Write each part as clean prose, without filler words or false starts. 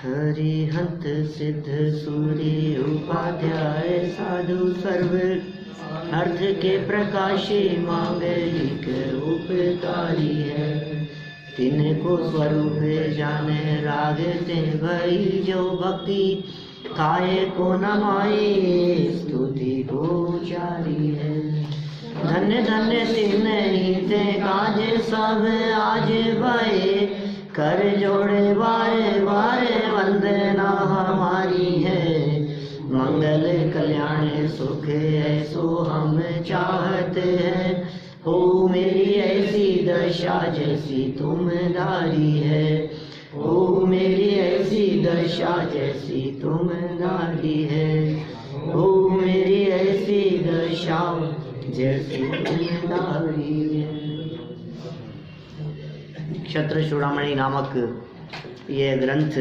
हरिहंत सिद्ध सूर्य उपाध्याय साधु सर्व अर्थ के प्रकाशी मांगलिक उपकारी है। तिनको स्वरूप जाने रागते भई जो भक्ति खाए को न माए स्तुति को जारी है। धन्य धन्य तिन्हीं ते काज सब आज भये कर जोड़े बारे बारे वंदना हमारी है। मंगल कल्याण सुख ऐसो हम चाहते हैं। हो मेरी ऐसी दशा जैसी तुम धारी है। हो मेरी ऐसी दशा जैसी तुम धारी है। हो मेरी ऐसी दशा जैसी तुम धारी है। क्षत्र चूड़ामणि नामक यह ग्रंथ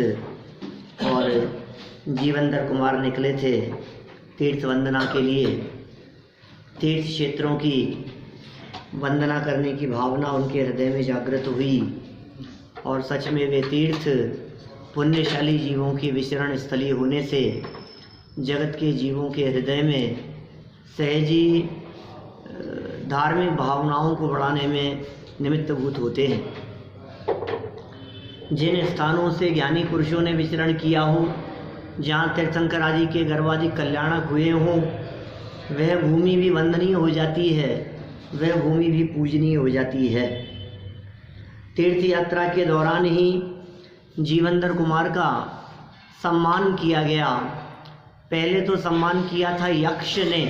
और जीवंदर कुमार निकले थे तीर्थ वंदना के लिए। तीर्थ क्षेत्रों की वंदना करने की भावना उनके हृदय में जागृत हुई और सच में वे तीर्थ पुण्यशाली जीवों की विचरण स्थली होने से जगत के जीवों के हृदय में सहजी धार्मिक भावनाओं को बढ़ाने में निमित्तभूत होते हैं। जिन स्थानों से ज्ञानी पुरुषों ने विचरण किया हो, जहाँ तीर्थंकर आदि के गर्वाधिक कल्याणक हुए हों, वह भूमि भी वंदनीय हो जाती है, वह भूमि भी पूजनीय हो जाती है। तीर्थ यात्रा के दौरान ही जीवंदर कुमार का सम्मान किया गया। पहले तो सम्मान किया था यक्ष ने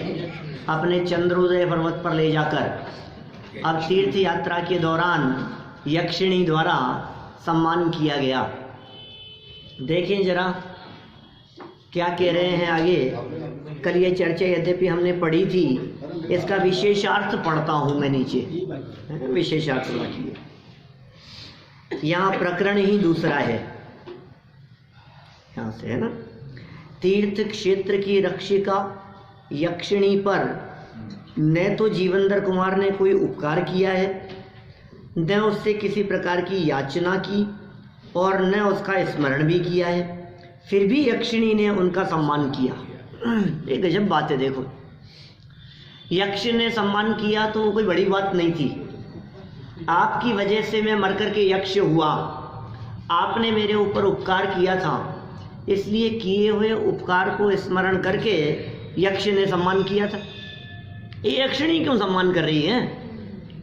अपने चंद्रोदय पर्वत पर ले जाकर। अब तीर्थ यात्रा के दौरान यक्षिणी द्वारा सम्मान किया गया। देखें जरा क्या कह रहे हैं आगे। कल ये चर्चा यद्यपि हमने पढ़ी थी, इसका विशेषार्थ पढ़ता हूँ मैं नीचे। विशेषार्थ रखिए, यहाँ प्रकरण ही दूसरा है, यहाँ से है ना। तीर्थ क्षेत्र की रक्षिका यक्षिणी पर न तो जीवंदर कुमार ने कोई उपकार किया है, न उससे किसी प्रकार की याचना की और न उसका स्मरण भी किया है, फिर भी यक्षिणी ने उनका सम्मान किया। एक गजब बात है। देखो, यक्ष ने सम्मान किया तो कोई बड़ी बात नहीं थी। आपकी वजह से मैं मर करके यक्ष हुआ, आपने मेरे ऊपर उपकार किया था, इसलिए किए हुए उपकार को स्मरण करके यक्ष ने सम्मान किया था। ये यक्षिणी क्यों सम्मान कर रही है?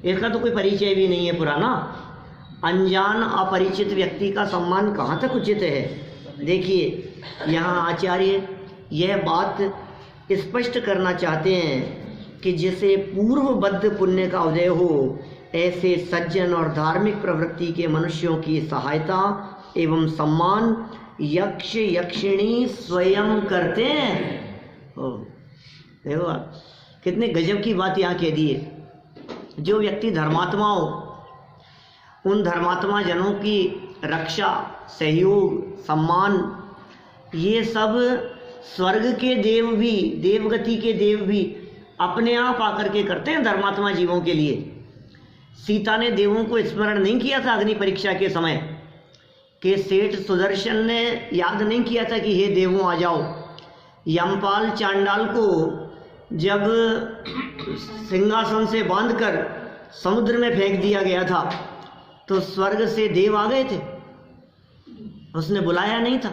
इसका तो कोई परिचय भी नहीं है पुराना। अनजान अपरिचित व्यक्ति का सम्मान कहाँ तक उचित है? देखिए, यहाँ आचार्य यह बात स्पष्ट करना चाहते हैं कि जिसे पूर्वबद्ध पुण्य का उदय हो, ऐसे सज्जन और धार्मिक प्रवृत्ति के मनुष्यों की सहायता एवं सम्मान यक्ष यक्षिणी स्वयं करते हैं। देखो कितने गजब की बात यहाँ कह दी है। जो व्यक्ति धर्मात्मा हो, उन धर्मात्मा जनों की रक्षा, सहयोग, सम्मान, ये सब स्वर्ग के देव भी, देवगति के देव भी अपने आप आकर के करते हैं धर्मात्मा जीवों के लिए। सीता ने देवों को स्मरण नहीं किया था अग्नि परीक्षा के समय कि सेठ सुदर्शन ने याद नहीं किया था कि हे देवों आ जाओ। यमपाल चांडाल को जब सिंहासन से बांधकर समुद्र में फेंक दिया गया था तो स्वर्ग से देव आ गए थे, उसने बुलाया नहीं था।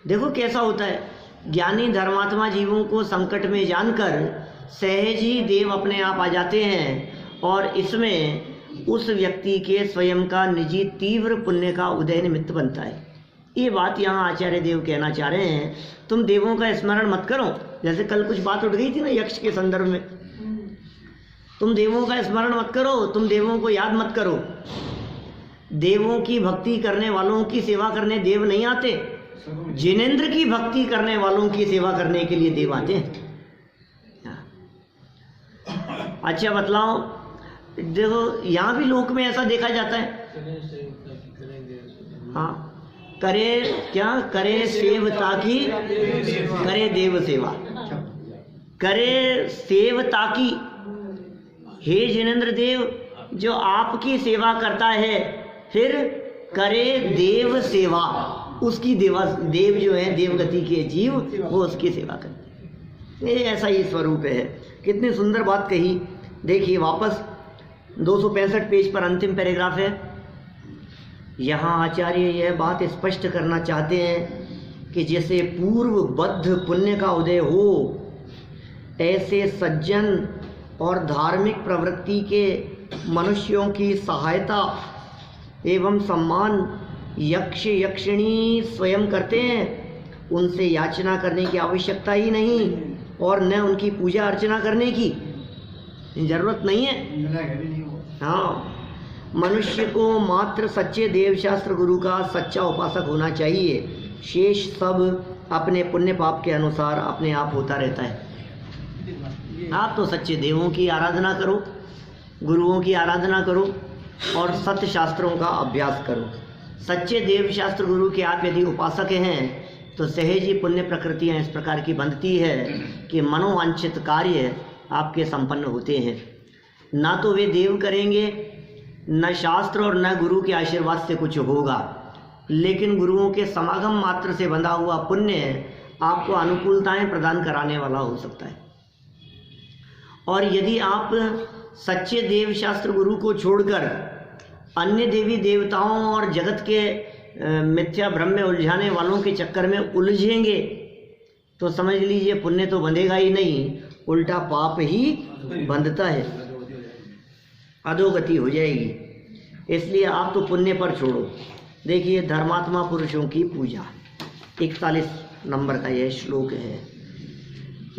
देखो कैसा होता है, ज्ञानी धर्मात्मा जीवों को संकट में जानकर सहज ही देव अपने आप आ जाते हैं और इसमें उस व्यक्ति के स्वयं का निजी तीव्र पुण्य का उदय निमित्त बनता है। ये बात यहाँ आचार्य देव कहना चाह रहे हैं, तुम देवों का स्मरण मत करो। जैसे कल कुछ बात उठ गई थी ना यक्ष के संदर्भ में, तुम देवों का स्मरण मत करो, तुम देवों को याद मत करो। देवों की भक्ति करने वालों की सेवा करने देव नहीं आते, जिनेंद्र की भक्ति करने वालों की सेवा करने के लिए देव आते हैं। अच्छा बतलाओ, देखो यहाँ भी लोक में ऐसा देखा जाता है। हाँ, करे क्या? करे सेवता की, करे देव सेवा, करे सेवता की। हे जिनेंद्र देव, जो आपकी सेवा करता है फिर करे देव सेवा। उसकी देव जो है देवगति के जीव वो उसकी सेवा करते हैं। ये ऐसा ही स्वरूप है। कितनी सुंदर बात कही। देखिए वापस 265 पेज पर अंतिम पैराग्राफ है। यहाँ आचार्य यह बात स्पष्ट करना चाहते हैं कि जैसे पूर्वबद्ध पुण्य का उदय हो, ऐसे सज्जन और धार्मिक प्रवृत्ति के मनुष्यों की सहायता एवं सम्मान यक्ष यक्षिणी स्वयं करते हैं। उनसे याचना करने की आवश्यकता ही नहीं और न उनकी पूजा अर्चना करने की जरूरत नहीं है। हाँ, मनुष्य को मात्र सच्चे देवशास्त्र गुरु का सच्चा उपासक होना चाहिए। शेष सब अपने पुण्य पाप के अनुसार अपने आप होता रहता है। आप तो सच्चे देवों की आराधना करो, गुरुओं की आराधना करो और सत्य शास्त्रों का अभ्यास करो। सच्चे देवशास्त्र गुरु के आप यदि उपासक हैं तो सहज ही पुण्य प्रकृतियाँ इस प्रकार की बनती है कि मनोवांछित कार्य आपके संपन्न होते हैं। ना तो वे देव करेंगे, न शास्त्र और न गुरु के आशीर्वाद से कुछ होगा, लेकिन गुरुओं के समागम मात्र से बंधा हुआ पुण्य आपको अनुकूलताएं प्रदान कराने वाला हो सकता है। और यदि आप सच्चे देव शास्त्र गुरु को छोड़कर अन्य देवी देवताओं और जगत के मिथ्या भ्रम में उलझाने वालों के चक्कर में उलझेंगे तो समझ लीजिए पुण्य तो बंधेगा ही नहीं, उल्टा पाप ही बंधता है, अधोगति हो जाएगी। इसलिए आप तो पुण्य पर छोड़ो। देखिए धर्मात्मा पुरुषों की पूजा 41 नंबर का यह श्लोक है।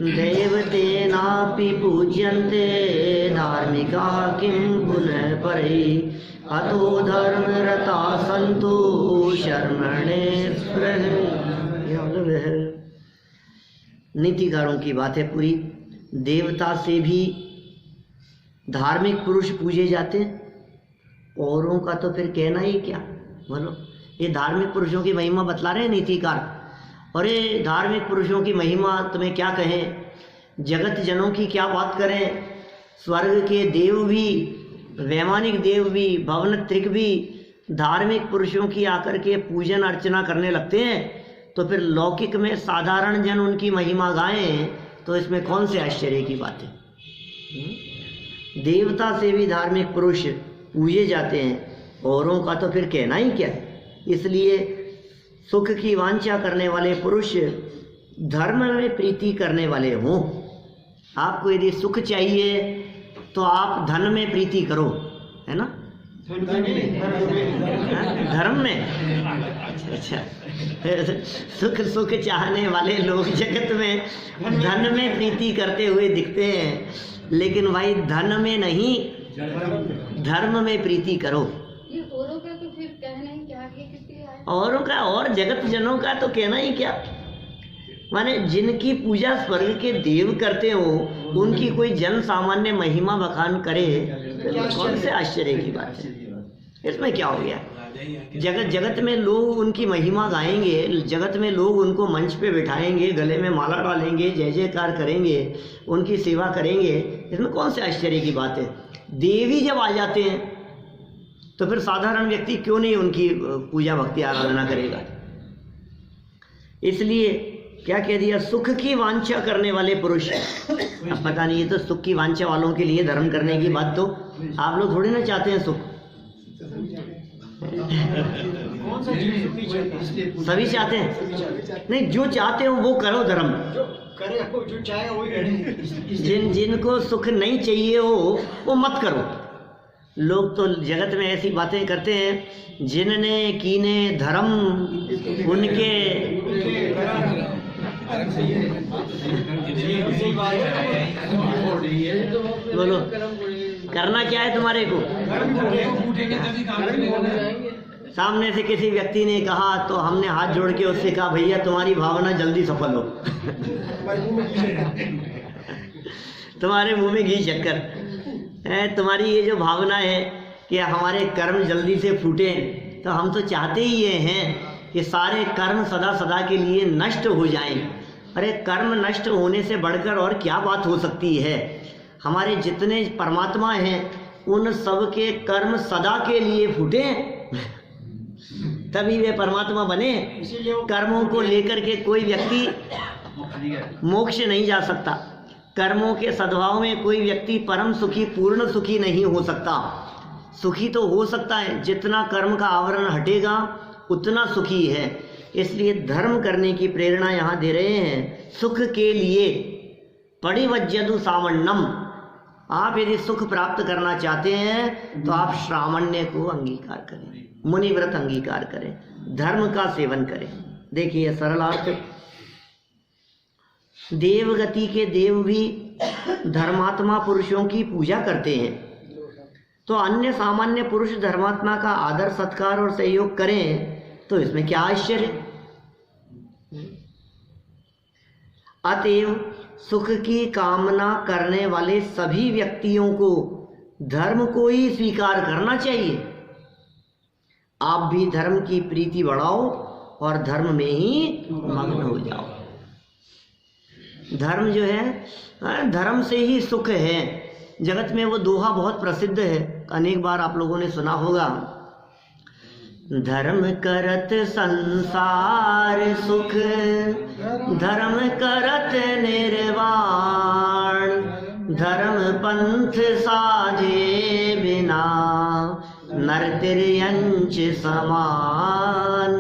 देवतेनापि पूज्यन्ते धार्मिका किं पुनः परे अतो धर्मरता सन्तु शर्मणे स्पृह। नीतिकारों की बात है पूरी। देवता से भी धार्मिक पुरुष पूजे जाते हैं, औरों का तो फिर कहना ही क्या। बोलो, ये धार्मिक पुरुषों की महिमा बतला रहे हैं नीतिकार। अरे धार्मिक पुरुषों की महिमा तुम्हें क्या कहें, जगत जनों की क्या बात करें। स्वर्ग के देव भी, वैमानिक देव भी, भवनत्रिक भी धार्मिक पुरुषों की आकर के पूजन अर्चना करने लगते हैं, तो फिर लौकिक में साधारण जन उनकी महिमा गाएं तो इसमें कौन से आश्चर्य की बात है। देवता से भी धार्मिक पुरुष पूजे जाते हैं, औरों का तो फिर कहना ही क्या है। इसलिए सुख की वांछा करने वाले पुरुष धर्म में प्रीति करने वाले हों। आपको यदि सुख चाहिए तो आप धन में प्रीति करो, है ना, धर्म में। अच्छा, सुख चाहने वाले लोग जगत में धन में प्रीति करते हुए दिखते हैं, लेकिन भाई धन में नहीं, धर्म में प्रीति करो। ये औरों का तो फिर कहना ही क्या, औरों का और जगत जनों का तो कहना ही क्या। माने जिनकी पूजा स्वर्ग के देव करते हो उनकी कोई जन सामान्य महिमा बखान करे तो कौन से आश्चर्य की बात है। इसमें क्या हो गया। जगत में लोग उनकी महिमा गाएंगे, जगत में लोग उनको मंच पे बिठाएंगे, गले में माला डालेंगे, जय जयकार करेंगे, उनकी सेवा करेंगे, इसमें कौन से आश्चर्य की बात है। देवी जब आ जाते हैं तो फिर साधारण व्यक्ति क्यों नहीं उनकी पूजा भक्ति आराधना करेगा। इसलिए क्या कह दिया, सुख की वांछा करने वाले पुरुष। अब पता नहीं, ये तो सुख की वांछा वालों के लिए धर्म करने की बात, तो आप लोग थोड़ी ना चाहते हैं सुख। सभी चाहते हैं नहीं, जो चाहते हो वो करो धर्म, जो चाहे वही। जिनको सुख नहीं चाहिए हो वो मत करो। लोग तो जगत में ऐसी बातें करते हैं, जिनने कीने धर्म उनके बोलो करना क्या है तुम्हारे को। सामने से किसी व्यक्ति ने कहा तो हमने हाथ जोड़ के उससे कहा, भैया तुम्हारी भावना जल्दी सफल हो। तुम्हारे मुंह में घी शक्कर है, तुम्हारी ये जो भावना है कि हमारे कर्म जल्दी से फूटे, तो हम तो चाहते ही ये हैं कि सारे कर्म सदा सदा के लिए नष्ट हो जाएं। अरे कर्म नष्ट होने से बढ़कर और क्या बात हो सकती है। हमारे जितने परमात्मा हैं उन सब के कर्म सदा के लिए फूटे। तभी वे परमात्मा बने। इसीलिए वो कर्मों को लेकर के कोई व्यक्ति मोक्ष नहीं जा सकता। कर्मों के सद्भाव में कोई व्यक्ति परम सुखी, पूर्ण सुखी नहीं हो सकता। सुखी तो हो सकता है, जितना कर्म का आवरण हटेगा उतना सुखी है। इसलिए धर्म करने की प्रेरणा यहाँ दे रहे हैं। सुख के लिए परिवज्यदु सामण्यम, आप यदि सुख प्राप्त करना चाहते हैं तो आप श्रामण्य को अंगीकार करें, मुनिव्रत अंगीकार करें, धर्म का सेवन करें। देखिए सरलार्थ, देवगति के देव भी धर्मात्मा पुरुषों की पूजा करते हैं, तो अन्य सामान्य पुरुष धर्मात्मा का आदर सत्कार और सहयोग करें तो इसमें क्या आश्चर्य। अतएव सुख की कामना करने वाले सभी व्यक्तियों को धर्म को ही स्वीकार करना चाहिए। आप भी धर्म की प्रीति बढ़ाओ और धर्म में ही मग्न हो जाओ। धर्म जो है, धर्म से ही सुख है। जगत में वो दोहा बहुत प्रसिद्ध है, अनेक बार आप लोगों ने सुना होगा। धर्म करत संसार सुख, धर्म करत निर्वाण, धर्म पंथ साधे बिना नर तिर्यंच समान,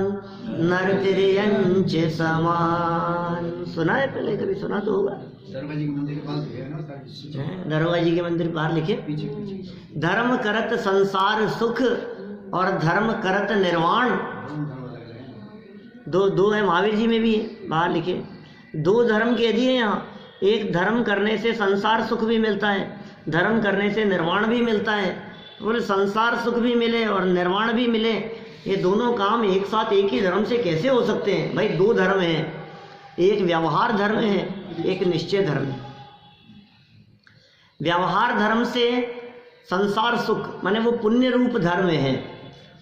नर तिर्यंच समान। सुना है पहले, कभी सुना तो होगा। दरोगा जी के मंदिर के पास है ना, दरोगा जी के मंदिर बाहर लिखे, धर्म करत संसार सुख और धर्म करत निर्वाण। दो है, महावीर जी में भी है, बाहर लिखे। दो धर्म कह दिए यहाँ। एक धर्म करने से संसार सुख भी मिलता है, धर्म करने से निर्वाण भी मिलता है। बोले संसार सुख भी मिले और निर्वाण भी मिले, ये दोनों काम एक साथ एक ही धर्म से कैसे हो सकते हैं? भाई दो धर्म हैं, एक व्यवहार धर्म है, एक निश्चय धर्म है। व्यवहार धर्म से संसार सुख माने वो पुण्य रूप धर्म है।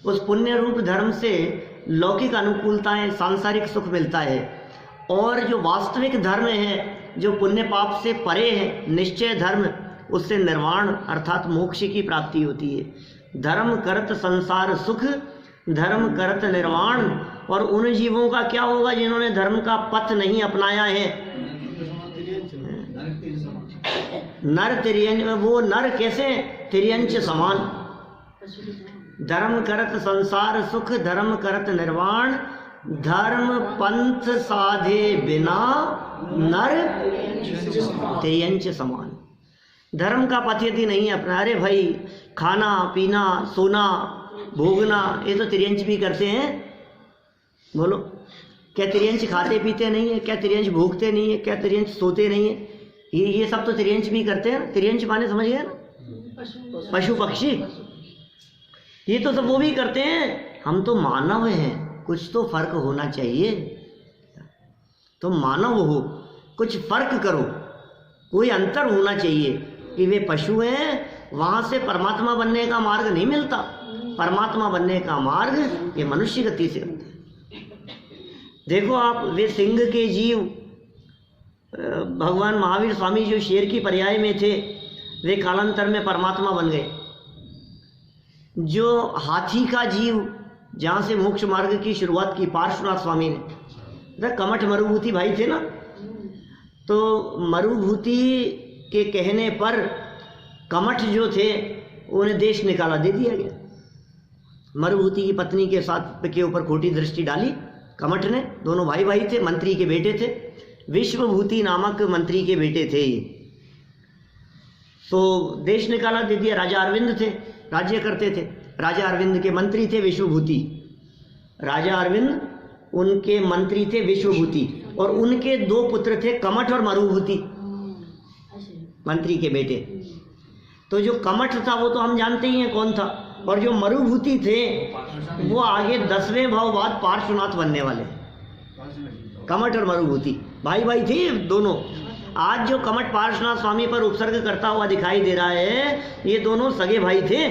उस पुण्य रूप धर्म से लौकिक अनुकूलताएं, सांसारिक सुख मिलता है। और जो वास्तविक धर्म है, जो पुण्य पाप से परे है, निश्चय धर्म, उससे निर्वाण अर्थात मोक्ष की प्राप्ति होती है। धर्म करत संसार सुख, धर्म करत निर्वाण। और उन जीवों का क्या होगा जिन्होंने धर्म का पथ नहीं अपनाया है? नर तिर्यंच, वो नर कैसे? तिर्यंच समान। धर्म करत संसार सुख, धर्म करत निर्वाण, धर्म पंथ साधे बिना नर तिर्यंच समान। धर्म का पथ यदि नहीं अपना, अरे भाई खाना पीना सोना भोगना ये तो तिर्यंच भी करते हैं। बोलो, क्या तिर्यंच खाते पीते नहीं है? क्या तिर्यंच भोगते नहीं है? क्या तिर्यंच सोते नहीं है? ये सब तो तिर्यंच भी करते हैं। तिर्यंच माने समझ गए ना, पशु पक्षी, ये तो सब वो भी करते हैं। हम तो मानव हैं, कुछ तो फर्क होना चाहिए। तो मानव हो, कुछ फर्क करो, कोई अंतर होना चाहिए कि वे पशु हैं, वहां से परमात्मा बनने का मार्ग नहीं मिलता। परमात्मा बनने का मार्ग ये मनुष्य गति से होता है। देखो आप, वे सिंह के जीव, भगवान महावीर स्वामी जो शेर की पर्याय में थे, वे कालांतर में परमात्मा बन गए। जो हाथी का जीव, जहाँ से मोक्ष मार्ग की शुरुआत की पार्श्वनाथ स्वामी ने, कमठ मरुभूति भाई थे ना, तो मरुभूति के कहने पर कमठ जो थे उन्हें देश निकाला दे दिया गया। मरुभूति की पत्नी के साथ के ऊपर खोटी दृष्टि डाली कमठ ने। दोनों भाई भाई थे, मंत्री के बेटे थे, विश्वभूति नामक मंत्री के बेटे थे ये। तो देश निकाला दे दिया। राजा अरविंद थे, राज्य करते थे। राजा अरविंद के मंत्री थे विश्वभूति। राजा अरविंद उनके मंत्री थे विश्वभूति, और उनके दो पुत्र थे कमठ और मरुभूति, मंत्री के बेटे। तो जो कमठ था वो तो हम जानते ही हैं कौन था, और जो मरुभूति थे वो आगे 10वें भाव बाद पार्श्वनाथ बनने वाले। कमठ और मरुभूति भाई भाई थे दोनों। आज जो कमठ पार्श्वनाथ स्वामी पर उपसर्ग करता हुआ दिखाई दे रहा है, ये दोनों सगे भाई थे।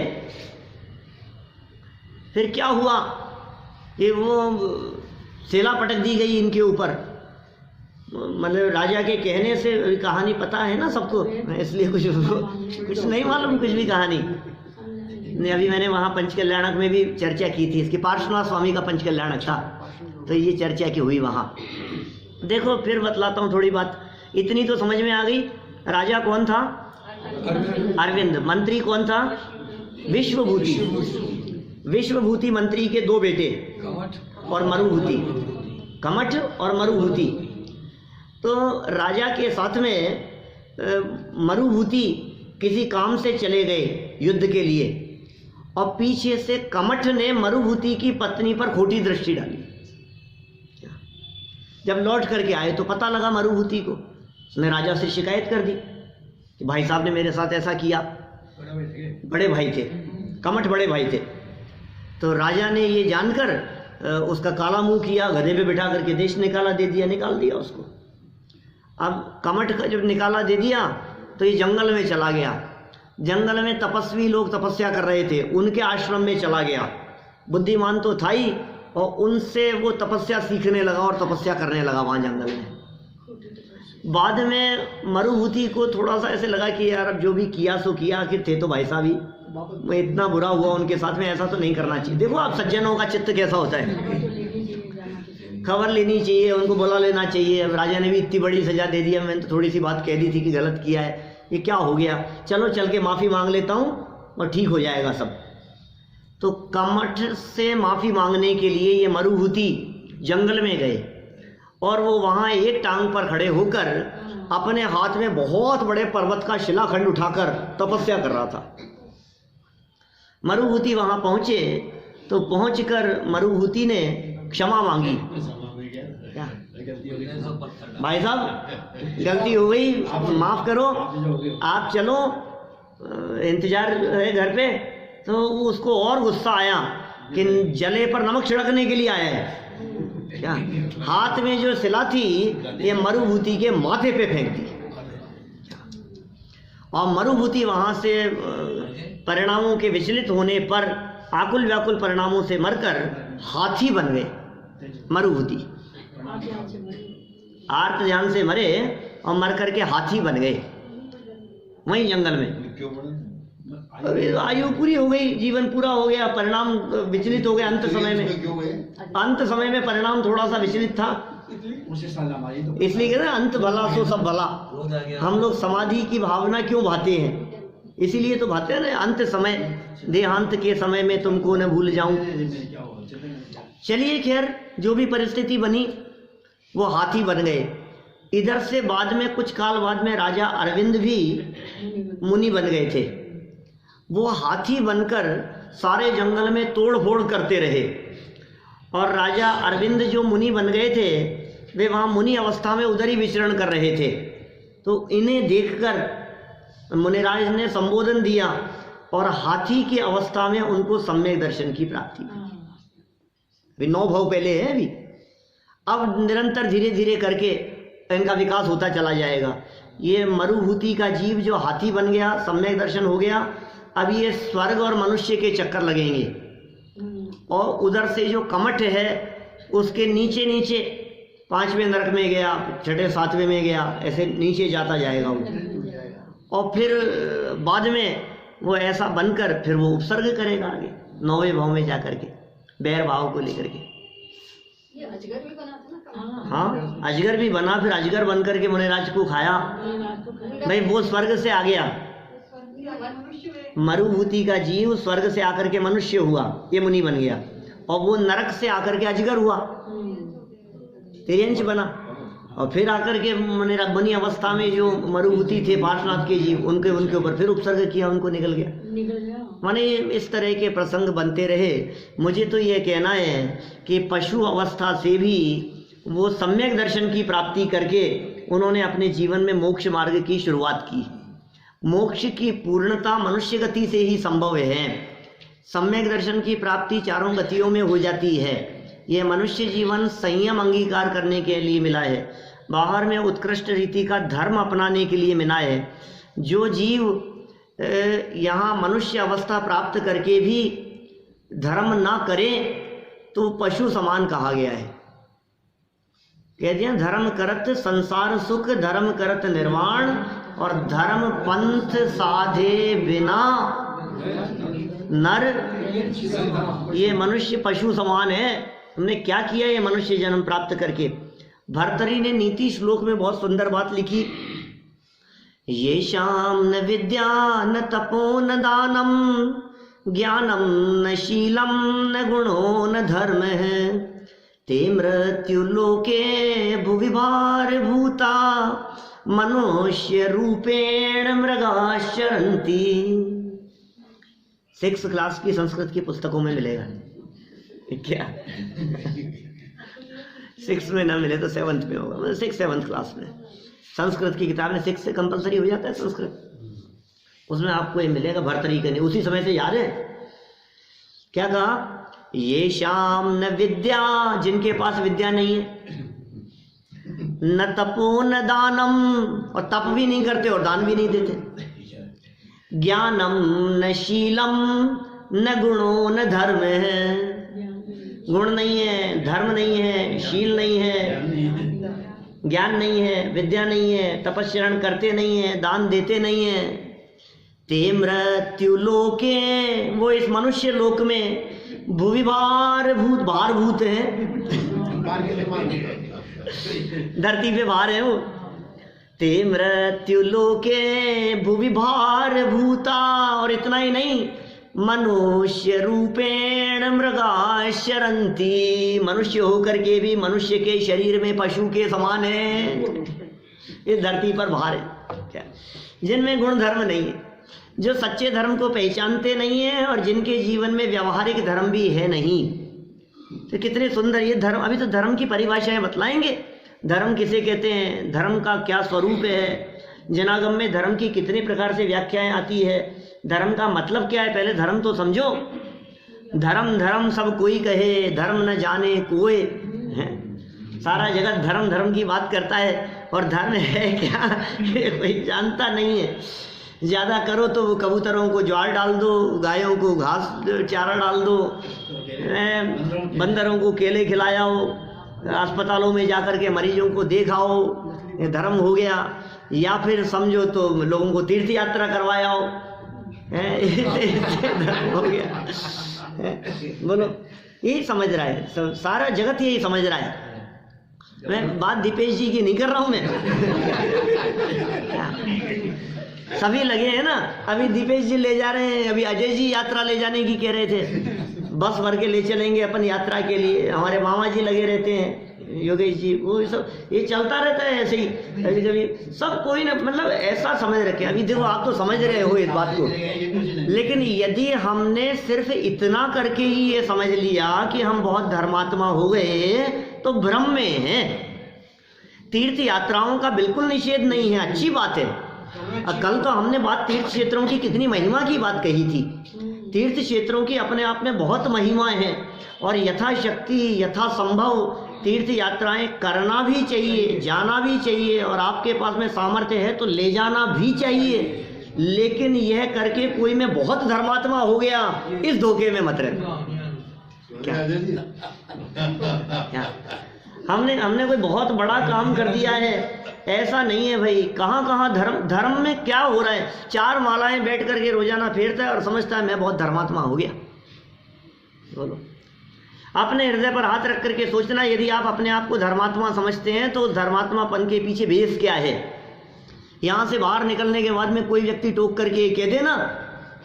फिर क्या हुआ, ये वो सेला पटक दी गई इनके ऊपर। मतलब राजा के कहने से, कहानी पता है ना सबको, इसलिए कुछ नहीं मालूम कुछ भी कहानी। अभी मैंने वहाँ पंचकल्याणक में भी चर्चा की थी, इसकी पार्श्वनाथ स्वामी का पंचकल्याणक था, तो ये चर्चा की हुई वहाँ। देखो फिर बतलाता हूँ थोड़ी बात, इतनी तो समझ में आ गई। राजा कौन था? अरविंद। मंत्री कौन था? विश्वभूति। विश्वभूति मंत्री के दो बेटे और मरुभूति, कमठ और मरुभूति। तो राजा के साथ में मरुभूति किसी काम से चले गए युद्ध के लिए, और पीछे से कमठ ने मरुभूति की पत्नी पर खोटी दृष्टि डाली। जब लौट करके आए तो पता लगा मरुभूति को, उसने राजा से शिकायत कर दी कि भाई साहब ने मेरे साथ ऐसा किया। बड़े भाई थे, कमठ बड़े भाई थे। तो राजा ने ये जानकर उसका काला मुंह किया, गधे पे बिठा करके देश निकाल दिया उसको। अब कमठ का जब निकाला दे दिया तो ये जंगल में चला गया। जंगल में तपस्वी लोग तपस्या कर रहे थे, उनके आश्रम में चला गया। बुद्धिमान तो था ही, और उनसे वो तपस्या सीखने लगा और तपस्या करने लगा वहाँ जंगल में। बाद में मरुभूति को थोड़ा सा ऐसे लगा कि यार अब जो भी किया सो किया, आखिर थे तो भाई साहब ही, मैं इतना बुरा हुआ उनके साथ में, ऐसा तो नहीं करना चाहिए। देखो आप सज्जनों का चित्त कैसा होता है, खबर लेनी चाहिए, उनको बुला लेना चाहिए। अब राजा ने भी इतनी बड़ी सजा दे दी, मैंने तो थोड़ी सी बात कह दी थी कि गलत किया है, ये क्या हो गया, चलो चल के माफ़ी मांग लेता हूँ और ठीक हो जाएगा सब। तो कमठ से माफ़ी मांगने के लिए ये मरुभूति जंगल में गए, और वो वहाँ एक टांग पर खड़े होकर अपने हाथ में बहुत बड़े पर्वत का शिलाखंड उठाकर तपस्या कर रहा था। मरुभूति वहाँ पहुँचे तो पहुँचकर मरुभूति ने क्षमा मांगी। क्या भाई साहब गलती हो गई, माफ़ करो, आप चलो, इंतजार है घर पे। तो उसको और गुस्सा आया कि जले पर नमक छिड़कने के लिए आया है क्या। हाथ में जो शिला थी ये मरुभूति के माथे पे फेंक दी, और मरुभूति वहाँ से परिणामों के विचलित होने पर आकुल व्याकुल परिणामों से मरकर हाथी बन गए। मरुभूति आर्त ध्यान से मरे और मर करके हाथी बन गए वहीं जंगल में। आयु पूरी हो गई, जीवन पूरा हो गया, परिणाम विचलित हो गए। अंत समय में परिणाम थोड़ा सा विचलित था, इसलिए कहते हैं अंत भला सो सब भला। हम लोग समाधि की भावना क्यों भाते हैं, इसीलिए तो भाते हैं ना, अंत समय देहांत के समय में तुमको न भूल जाऊं। चलिए खैर, जो भी परिस्थिति बनी वो हाथी बन गए। इधर से बाद में कुछ काल बाद में राजा अरविंद भी मुनि बन गए थे। वो हाथी बनकर सारे जंगल में तोड़ फोड़ करते रहे, और राजा अरविंद जो मुनि बन गए थे वे वहाँ मुनि अवस्था में उधर ही विचरण कर रहे थे। तो इन्हें देखकर मुनिराज ने संबोधन दिया, और हाथी की अवस्था में उनको सम्यक दर्शन की प्राप्ति हुई। 9 भाव पहले है अभी, अब निरंतर धीरे धीरे करके इनका विकास होता चला जाएगा। ये मरुभूति का जीव जो हाथी बन गया, सम्यक दर्शन हो गया, अब ये स्वर्ग और मनुष्य के चक्कर लगेंगे, और उधर से जो कमठ है उसके नीचे नीचे 5वें नरक में गया, 6ठे 7वें में गया, ऐसे नीचे जाता जाएगा वो। और फिर बाद में वो ऐसा बनकर फिर वो उपसर्ग करेगा आगे 9वें भाव में जाकर के, बैर भाव को लेकर के। ये अजगर भी बना था ना। हाँ, अजगर भी बना, फिर अजगर बन करके मुनिराज को खाया। भाई वो स्वर्ग से आ गया, मरुभूति का जीव स्वर्ग से आकर के मनुष्य हुआ, ये मुनि बन गया, और वो नरक से आकर के अजगर हुआ, तिर्यंच बना, और फिर आकर के मुनि अवस्था में जो मरुभूति थे पार्श्वनाथ के जीव, उनके ऊपर फिर उपसर्ग किया, उनको निकल गया। माने इस तरह के प्रसंग बनते रहे। मुझे तो ये कहना है कि पशु अवस्था से भी वो सम्यक दर्शन की प्राप्ति करके उन्होंने अपने जीवन में मोक्ष मार्ग की शुरुआत की। मोक्ष की पूर्णता मनुष्य गति से ही संभव है। सम्यक दर्शन की प्राप्ति 4 गतियों में हो जाती है। यह मनुष्य जीवन संयम अंगीकार करने के लिए मिला है, बाहर में उत्कृष्ट रीति का धर्म अपनाने के लिए मिला है। जो जीव यहाँ मनुष्य अवस्था प्राप्त करके भी धर्म ना करे तो पशु समान कहा गया है। कह दिया धर्म करत संसार सुख, धर्म करत निर्वाण, और धर्म पंथ साधे बिना नर, ये मनुष्य पशु समान है, हमने क्या किया ये मनुष्य जन्म प्राप्त करके। भर्तरी ने नीति श्लोक में बहुत सुंदर बात लिखी, ये शाम न विद्या न तपो न दानम ज्ञानम न शीलम न गुणो न धर्म है, ते मृत्यु लोके भुविभार भूता मनुष्य रूपेण मृगाश्चरन्ति। 6th क्लास की संस्कृत की पुस्तकों में मिलेगा क्या? 6 में ना मिले तो 7th में होगा, मतलब 6th-7th क्लास में संस्कृत की किताब में 6 से कंपलसरी हो जाता है संस्कृत, उसमें आपको ये मिलेगा। भर्तरी के नहीं, उसी समय से याद है क्या कहा, ये शाम न विद्या, जिनके पास विद्या नहीं है, न तपो न दानम, और तप भी नहीं करते और दान भी नहीं देते, ज्ञानम न शीलम न गुणो न धर्म है, गुण नहीं है, धर्म नहीं है, शील नहीं है, ज्ञान नहीं है, विद्या नहीं है, तपस्या करते नहीं है, दान देते नहीं है, ते मृत्यु लोके, वो इस मनुष्य लोक में भूवि भार भूत, भार भूत है, धरती पे भार है वो। ते मृत्यु लोके भूवि भार भूता, और इतना ही नहीं, मनुष्य रूपेण मृगाश्चरन्ति, मनुष्य होकर के भी मनुष्य के शरीर में पशु के समान है, इस धरती पर भार है क्या, जिनमें गुण धर्म नहीं है, जो सच्चे धर्म को पहचानते नहीं है और जिनके जीवन में व्यावहारिक धर्म भी है नहीं। तो कितने सुंदर ये धर्म, अभी तो धर्म की परिभाषाएं बतलाएंगे, धर्म किसे कहते हैं, धर्म का क्या स्वरूप है, जनागम में धर्म की कितने प्रकार से व्याख्याएं आती है, धर्म का मतलब क्या है, पहले धर्म तो समझो। धर्म धर्म सब कोई कहे, धर्म न जाने कोई है, सारा जगत धर्म धर्म की बात करता है, और धर्म है क्या कोई जानता नहीं है। ज़्यादा करो तो कबूतरों को ज्वार डाल दो, गायों को घास चारा डाल दो, बंदरों को केले खिलाओ, अस्पतालों में जाकर के मरीजों को देखाओ, ये धर्म हो गया। या फिर समझो तो लोगों को तीर्थ यात्रा करवाओ, धर्म हो गया। बोलो, यही समझ रहा है सारा जगत, यही समझ रहा है। मैं बात दीपेश जी की नहीं कर रहा हूँ मैं सभी लगे हैं ना, अभी दीपेश जी ले जा रहे हैं, अभी अजय जी यात्रा ले जाने की कह रहे थे, बस भर के ले चलेंगे अपन यात्रा के लिए, हमारे मामा जी लगे रहते हैं, योगेश जी, वो सब ये चलता रहता है ऐसे ही, कभी कभी सब कोई ना, मतलब ऐसा समझ रखे। अभी देखो आप तो समझ रहे हो इस बात को, लेकिन यदि हमने सिर्फ इतना करके ही ये समझ लिया कि हम बहुत धर्मात्मा हो गए तो भ्रम में है। तीर्थ यात्राओं का बिल्कुल निषेध नहीं है, अच्छी बात है। कल तो हमने बात तीर्थ क्षेत्रों की कितनी महिमा की बात कही थी। तीर्थ क्षेत्रों की अपने आप में बहुत महिमाएं हैं और यथाशक्ति यथासंभव तीर्थ यात्राएं करना भी चाहिए, जाना भी चाहिए, और आपके पास में सामर्थ्य है तो ले जाना भी चाहिए। लेकिन यह करके कोई मैं बहुत धर्मात्मा हो गया, इस धोखे में मत रहे। क्या हमने कोई बहुत बड़ा काम कर दिया है, ऐसा नहीं है भाई। कहाँ कहाँ धर्म में क्या हो रहा है। 4 मालाएं बैठ करके रोजाना फेरता है और समझता है मैं बहुत धर्मात्मा हो गया। बोलो, अपने हृदय पर हाथ रख करके सोचना, यदि आप अपने आप को धर्मात्मा समझते हैं तो धर्मात्मापन के पीछे बेस क्या है। यहाँ से बाहर निकलने के बाद में कोई व्यक्ति टोक करके कह दे ना,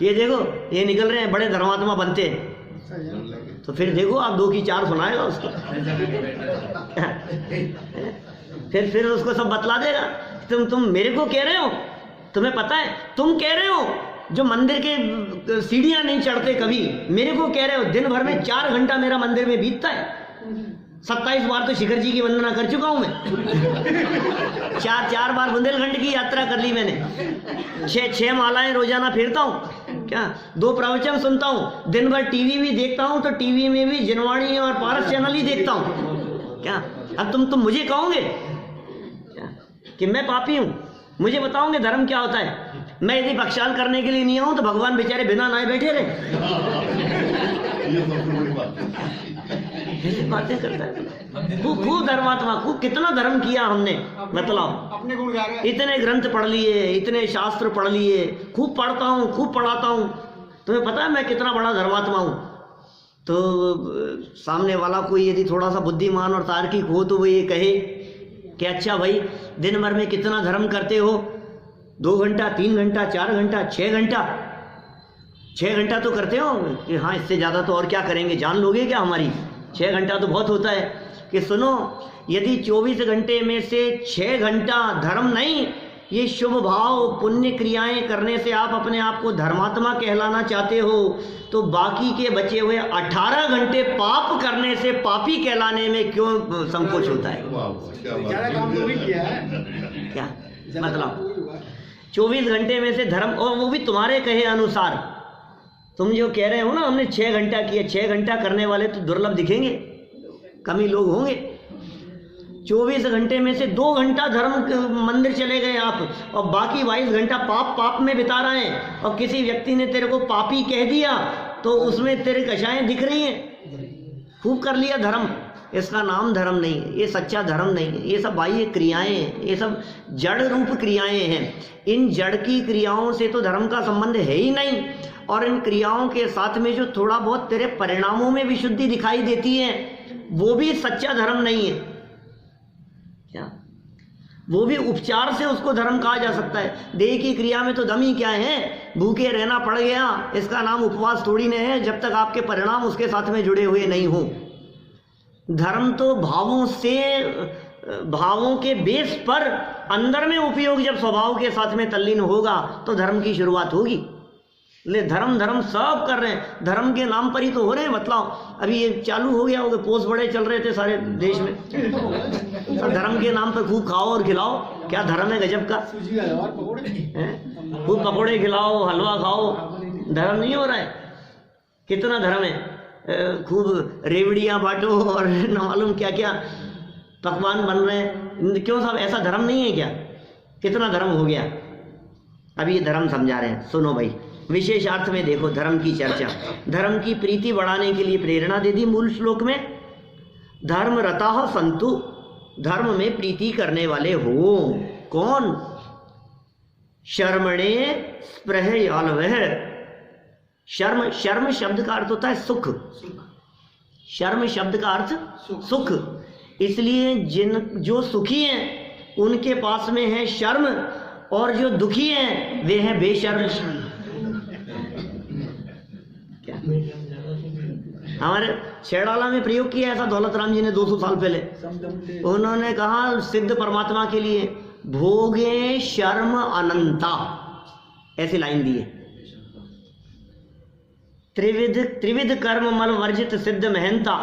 ये देखो ये निकल रहे हैं, बड़े धर्मात्मा बनते हैं, तो फिर देखो आप 2 की 4 सुनाएगा उसको फिर उसको सब बतला देगा। तुम मेरे को कह रहे हो, तुम्हें पता है, तुम कह रहे हो जो मंदिर के सीढ़ियां नहीं चढ़ते कभी, मेरे को कह रहे हो दिन भर में 4 घंटा मेरा मंदिर में बीतता है। 27 बार तो शिखर जी की वंदना कर चुका हूं मैं। 4 बार बुंदेलखंड की यात्रा कर ली मैंने। 6 मालाएं रोजाना फेरता हूँ, क्या 2 प्रवचन सुनता हूँ, दिन भर टीवी भी देखता हूँ, तो टीवी में भी जनवाणी और पारस चैनल ही देखता हूँ। क्या अब तुम मुझे कहोगे कि मैं पापी हूँ, मुझे बताओगे धर्म क्या होता है। मैं यदि बख्शाल करने के लिए नहीं आऊं तो भगवान बेचारे बिना नहाए बैठे रहे। ऐसी बातें करता है। खूब धर्मात्मा, खूब कितना धर्म किया हमने, मतलब अपने गुण गा रहे हैं। इतने ग्रंथ पढ़ लिए, इतने शास्त्र पढ़ लिए, खूब पढ़ता हूँ, खूब पढ़ाता हूँ, तुम्हें पता है मैं कितना बड़ा धर्मात्मा हूँ? तो सामने वाला कोई यदि थोड़ा सा बुद्धिमान और तार्किक हो तो वो ये कहे कि अच्छा भाई दिन भर में कितना धर्म करते हो? 2 घंटा, 3 घंटा, 4 घंटा, 6 घंटा? 6 घंटा तो करते हो कि हाँ, इससे ज़्यादा तो और क्या करेंगे, जान लोगे क्या हमारी? 6 घंटा तो बहुत होता है। कि सुनो, यदि 24 घंटे में से 6 घंटा धर्म नहीं, ये शुभ भाव पुण्य क्रियाएं करने से आप अपने आप को धर्मात्मा कहलाना चाहते हो, तो बाकी के बचे हुए 18 घंटे पाप करने से पापी कहलाने में क्यों संकोच होता है? काम तो भी किया है। क्या मतलब 24 घंटे में से धर्म, और वो भी तुम्हारे कहे अनुसार। तुम जो कह रहे हो ना हमने 6 घंटा किया, 6 घंटा करने वाले तो दुर्लभ दिखेंगे, कम ही लोग होंगे। 24 घंटे में से 2 घंटा धर्म मंदिर चले गए आप, और बाकी 22 घंटा पाप में बिता रहे हैं। और किसी व्यक्ति ने तेरे को पापी कह दिया तो उसमें तेरे कषाएं दिख रही हैं, खूब कर लिया धर्म। इसका नाम धर्म नहीं है, ये सच्चा धर्म नहीं है। ये सब बाह्य क्रियाएं हैं, ये सब जड़ रूप क्रियाएं हैं। इन जड़ की क्रियाओं से तो धर्म का संबंध है ही नहीं। और इन क्रियाओं के साथ में जो थोड़ा बहुत तेरे परिणामों में विशुद्धि दिखाई देती है, वो भी सच्चा धर्म नहीं है। क्या वो भी उपचार से उसको धर्म कहा जा सकता है? देह की क्रिया में तो दम ही क्या है, भूखे रहना पड़ गया, इसका नाम उपवास थोड़ी न है, जब तक आपके परिणाम उसके साथ में जुड़े हुए नहीं हो। धर्म तो भावों से, भावों के बेस पर अंदर में उपयोग जब स्वभाव के साथ में तल्लीन होगा तो धर्म की शुरुआत होगी। ले धर्म धर्म सब कर रहे हैं, धर्म के नाम पर ही तो हो रहे हैं। बतलाओ, अभी ये चालू हो गया होगा, पोस्ट बड़े चल रहे थे सारे देश में, तो धर्म के नाम पर खूब खाओ और खिलाओ। क्या धर्म है गजब का? खूब पकौड़े खिलाओ, हलवा खाओ, धर्म नहीं हो रहा है? कितना धर्म है, खूब रेवड़ियाँ बांटो और न मालूम क्या क्या पकवान बन रहे हैं। क्यों साहब, ऐसा धर्म नहीं है क्या? कितना धर्म हो गया? अभी ये धर्म समझा रहे हैं, सुनो भाई। विशेषार्थ में देखो धर्म की चर्चा, धर्म की प्रीति बढ़ाने के लिए प्रेरणा दे दी मूल श्लोक में। धर्म रताः संतु, धर्म में प्रीति करने वाले हो। कौन? शर्मणे स्पृहयालवः। शर्म, शर्म शब्द का अर्थ होता है सुख। शर्म शब्द का अर्थ सुख। इसलिए जो सुखी हैं उनके पास में है शर्म, और जो दुखी हैं वे हैं बेशर्म। क्या हमारे छेड़ाला में प्रयोग किया ऐसा दौलत राम जी ने 200 साल पहले। उन्होंने कहा सिद्ध परमात्मा के लिए भोगे शर्म अनंता, ऐसी लाइन दी है। त्रिविध कर्म मल वर्जित सिद्ध महंता,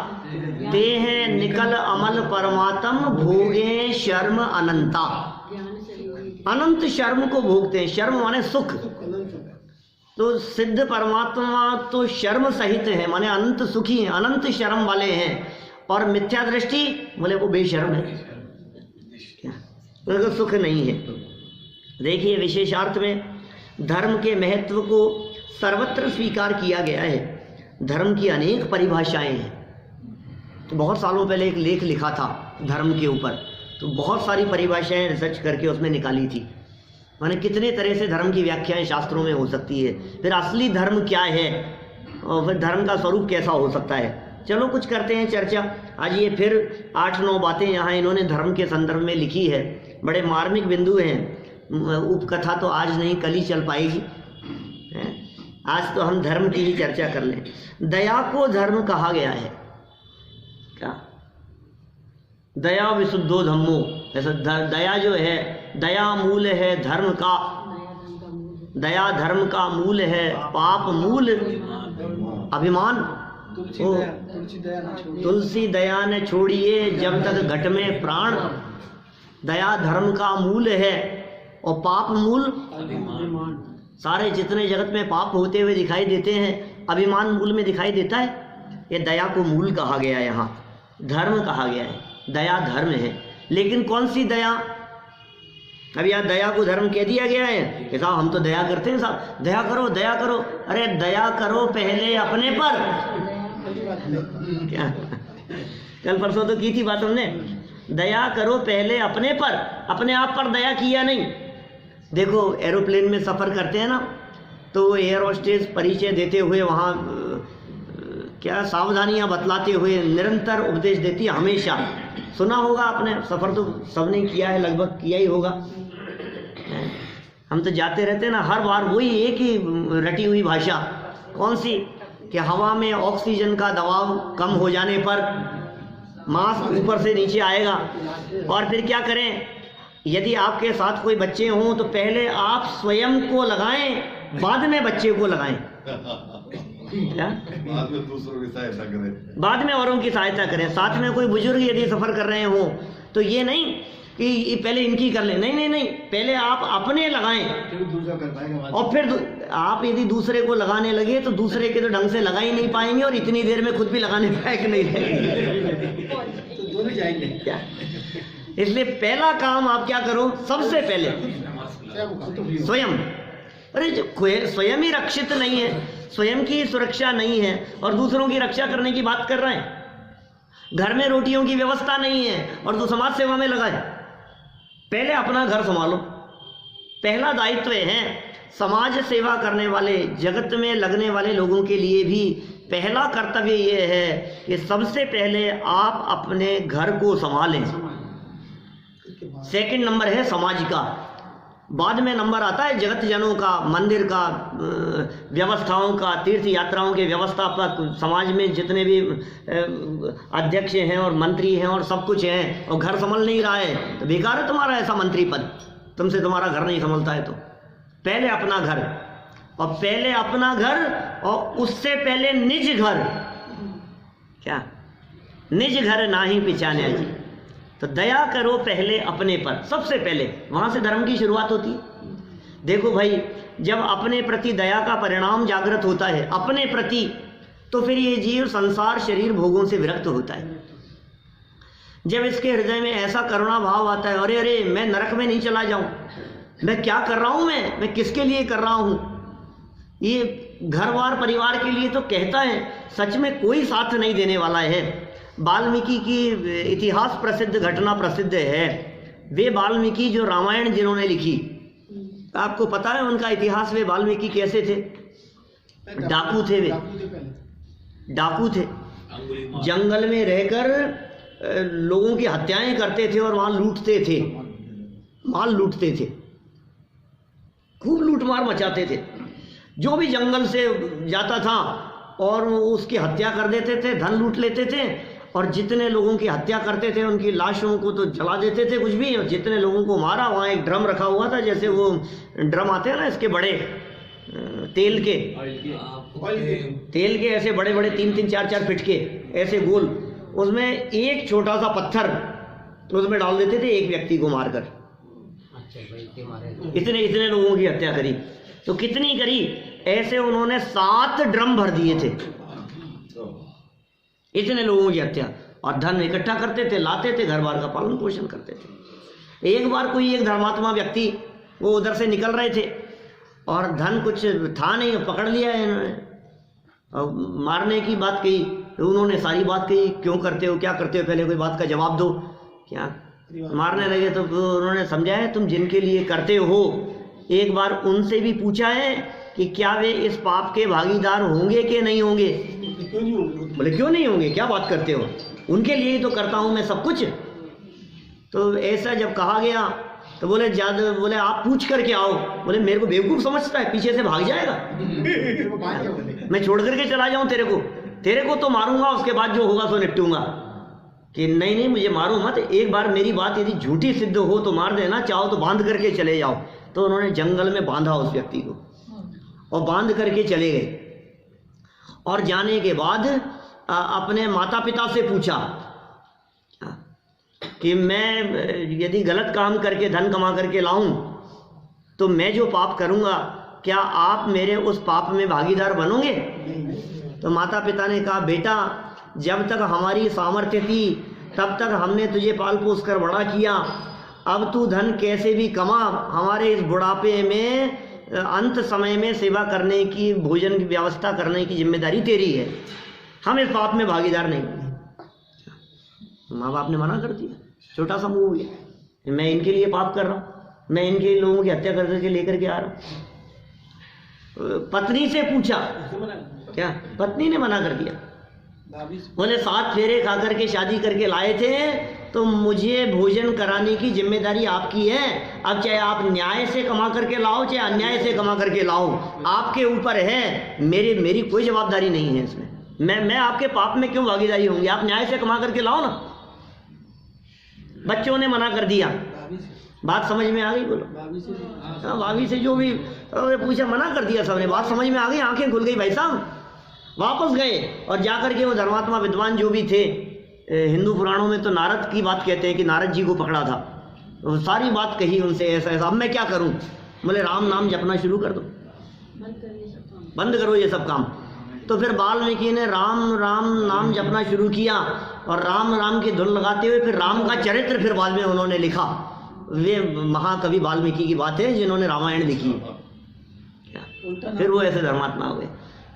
ते हैं निकल अमल परमात्म भोगे शर्म अनंता। अनंत शर्म को भोगते हैं। शर्म माने सुख। तो सिद्ध परमात्मा तो शर्म सहित है, माने अनंत सुखी हैं, अनंत शर्म वाले हैं। और मिथ्या दृष्टि बोले वो बेशर्म है, क्या उनको सुख नहीं है। देखिए विशेषार्थ में धर्म के महत्व को सर्वत्र स्वीकार किया गया है। धर्म की अनेक परिभाषाएं हैं। तो बहुत सालों पहले एक लेख लिखा था धर्म के ऊपर, तो बहुत सारी परिभाषाएं रिसर्च करके उसमें निकाली थी। माने कितने तरह से धर्म की व्याख्याएं शास्त्रों में हो सकती है, फिर असली धर्म क्या है, और फिर धर्म का स्वरूप कैसा हो सकता है। चलो कुछ करते हैं चर्चा। आज ये फिर 8-9 बातें यहाँ इन्होंने धर्म के संदर्भ में लिखी है। बड़े मार्मिक बिंदु हैं। उपकथा तो आज नहीं, कल ही चल पाएगी। आज तो हम धर्म की ही चर्चा कर लें। दया को धर्म कहा गया है। क्या? दया विशुद्धो धम्मो। ऐसा दया जो है, दया मूल है धर्म का। दया धर्म का मूल है, पाप मूल अभिमान। तुलसी दया न छोड़िए जब तक घट में प्राण। दया धर्म का मूल है और पाप मूल अभिमान। सारे जितने जगत में पाप होते हुए दिखाई देते हैं, अभिमान मूल में दिखाई देता है। ये दया को मूल कहा गया है, यहाँ धर्म कहा गया है। दया धर्म है, लेकिन कौन सी दया? अब यहाँ दया को धर्म कह दिया गया है कि साहब हम तो दया करते हैं, साहब दया करो दया करो। अरे दया करो पहले अपने पर। क्या कल परसों तो की थी बात हमने, दया करो पहले अपने पर, अपने आप पर दया किया नहीं। देखो एरोप्लेन में सफ़र करते हैं ना, तो एयर होस्टेस परिचय देते हुए वहाँ क्या सावधानियां बतलाते हुए निरंतर उपदेश देती है हमेशा। सुना होगा आपने, सफ़र तो सबने किया है, लगभग किया ही होगा। हम तो जाते रहते हैं ना, हर बार वही एक ही रटी हुई भाषा। कौन सी? कि हवा में ऑक्सीजन का दबाव कम हो जाने पर मास्क ऊपर से नीचे आएगा। और फिर क्या करें? यदि आपके साथ कोई बच्चे हों तो पहले आप स्वयं को लगाएं, बाद में बच्चे को लगाएं। क्या? बाद में दूसरों की सहायता करें, बाद में औरों की सहायता करें। साथ में कोई बुजुर्ग यदि सफ़र कर रहे हो तो ये नहीं कि ये पहले इनकी कर लें, नहीं नहीं नहीं, पहले आप अपने लगाएं, फिर दूसरा कर पाएगा। और फिर आप यदि दूसरे को लगाने लगे तो दूसरे के तो ढंग से लगा ही नहीं पाएंगे, और इतनी देर में खुद भी लगाने लायक नहीं रहेंगे। तो दोनों जाएंगे क्या? इसलिए पहला काम आप क्या करो? सबसे पहले स्वयं। अरे जो स्वयं ही रक्षित नहीं है, स्वयं की सुरक्षा नहीं है और दूसरों की रक्षा करने की बात कर रहे हैं। घर में रोटियों की व्यवस्था नहीं है और तो समाज सेवा में लगाए। पहले अपना घर संभालो। पहला दायित्व है समाज सेवा करने वाले, जगत में लगने वाले लोगों के लिए भी पहला कर्तव्य ये है कि सबसे पहले आप अपने घर को संभालें। सेकंड नंबर है समाज का, बाद में नंबर आता है जगत जनों का, मंदिर का, व्यवस्थाओं का, तीर्थ यात्राओं के व्यवस्थापक, समाज में जितने भी अध्यक्ष हैं और मंत्री हैं और सब कुछ हैं, और घर संभल नहीं रहा है तो बेकार है तुम्हारा ऐसा मंत्री पद, तुमसे तुम्हारा घर नहीं संभलता है। तो पहले अपना घर, और पहले अपना घर और उससे पहले निज घर। क्या? निज घर ना ही पिछाने जी। तो दया करो पहले अपने पर, सबसे पहले वहाँ से धर्म की शुरुआत होती है। देखो भाई, जब अपने प्रति दया का परिणाम जागृत होता है अपने प्रति, तो फिर ये जीव संसार शरीर भोगों से विरक्त होता है। जब इसके हृदय में ऐसा करुणा भाव आता है, अरे अरे मैं नरक में नहीं चला जाऊं, मैं क्या कर रहा हूं, मैं किसके लिए कर रहा हूं, ये घर बार परिवार के लिए तो कहता है, सच में कोई साथ नहीं देने वाला है। वाल्मीकि की इतिहास प्रसिद्ध घटना प्रसिद्ध है। वे वाल्मीकि जो रामायण जिन्होंने लिखी, आपको पता है उनका इतिहास? वे वाल्मीकि कैसे थे? डाकू थे। वे डाकू थे, जंगल में रहकर लोगों की हत्याएं करते थे और वहां लूटते थे, माल लूटते थे, खूब लूटमार मचाते थे। जो भी जंगल से जाता था और उसकी हत्या कर देते थे, धन लूट लेते थे, और जितने लोगों की हत्या करते थे उनकी लाशों को तो जला देते थे कुछ भी, और जितने लोगों को मारा वहाँ एक ड्रम रखा हुआ था, जैसे वो ड्रम आते हैं ना इसके बड़े तेल के ऐसे बड़े बड़े 3-3, 4-4 फीट के ऐसे गोल, उसमें एक छोटा सा पत्थर उसमें डाल देते थे एक व्यक्ति को मारकर। इतने लोगों की हत्या करी। तो कितनी करी? ऐसे उन्होंने 7 ड्रम भर दिए थे, इतने लोगों की हत्या। और धन इकट्ठा करते थे, लाते थे, घर बार का पालन पोषण करते थे। एक बार कोई एक धर्मात्मा व्यक्ति वो उधर से निकल रहे थे और धन कुछ था नहीं, पकड़ लिया है इन्होंने और मारने की बात कही। तो उन्होंने सारी बात कही, क्यों करते हो, क्या करते हो, पहले कोई बात का जवाब दो। क्या मारने लगे तो उन्होंने समझाया, तुम जिनके लिए करते हो एक बार उनसे भी पूछा है कि क्या वे इस पाप के भागीदार होंगे कि नहीं होंगे? बोले क्यों नहीं होंगे, क्या बात करते हो, उनके लिए ही तो करता हूं मैं सब कुछ। तो ऐसा जब कहा गया तो बोले आप पूछ करके आओ। बोले मेरे को बेवकूफ़ समझता है, पीछे से भाग जाएगा, मैं छोड़ करके चला जाऊं तेरे को तो मारूंगा, उसके बाद जो होगा सो निपटूंगा। कि नहीं मुझे मारो मत, एक बार मेरी बात यदि झूठी सिद्ध हो तो मार देना, चाहो तो बांध करके चले जाओ। तो उन्होंने जंगल में बांधा उस व्यक्ति को और बांध करके चले गए। और जाने के बाद अपने माता पिता से पूछा कि मैं यदि गलत काम करके धन कमा करके लाऊं तो मैं जो पाप करूंगा क्या आप मेरे उस पाप में भागीदार बनोगे? तो माता पिता ने कहा, बेटा जब तक हमारी सामर्थ्य थी तब तक हमने तुझे पाल पोस कर बड़ा किया, अब तू धन कैसे भी कमा, हमारे इस बुढ़ापे में अंत समय में सेवा करने की, भोजन की व्यवस्था करने की जिम्मेदारी तेरी है, हम इस पाप में भागीदार नहीं। माँ बाप ने मना कर दिया, छोटा सा मुंह हो गया, मैं इनके लिए पाप कर रहा हूँ, मैं इनके लोगों की हत्या करके लेकर के आ रहा हूँ। पत्नी से पूछा, क्या पत्नी ने मना कर दिया। बोले 7 फेरे खा करके शादी करके लाए थे, तो मुझे भोजन कराने की जिम्मेदारी आपकी है। अब चाहे आप न्याय से कमा करके लाओ चाहे अन्याय से कमा करके लाओ, आपके ऊपर है, मेरी कोई जवाबदारी नहीं है इसमें। मैं आपके पाप में क्यों भागीदारी होंगी? आप न्याय से कमा करके लाओ ना। बच्चों ने मना कर दिया। बात समझ में आ गई? बोलो। हाँ, भाभी से जो भी पूछा, मना कर दिया सबने। बात समझ में आ गई, आंखें खुल गई भाई साहब। वापस गए और जाकर के वो धर्मात्मा विद्वान जो भी थे, हिंदू पुराणों में तो नारद की बात कहते हैं कि नारद जी को पकड़ा था, तो सारी बात कही उनसे, ऐसा ऐसा। अब मैं क्या करूं? बोले राम नाम जपना शुरू कर दो, बंद करो ये सब काम। तो फिर वाल्मीकि ने राम राम नाम जपना शुरू किया और राम राम की धुन लगाते हुए फिर राम का चरित्र फिर बाद में उन्होंने लिखा। वे महाकवि वाल्मीकि की बात है जिन्होंने रामायण लिखी। फिर वो ऐसे धर्मात्मा हुए,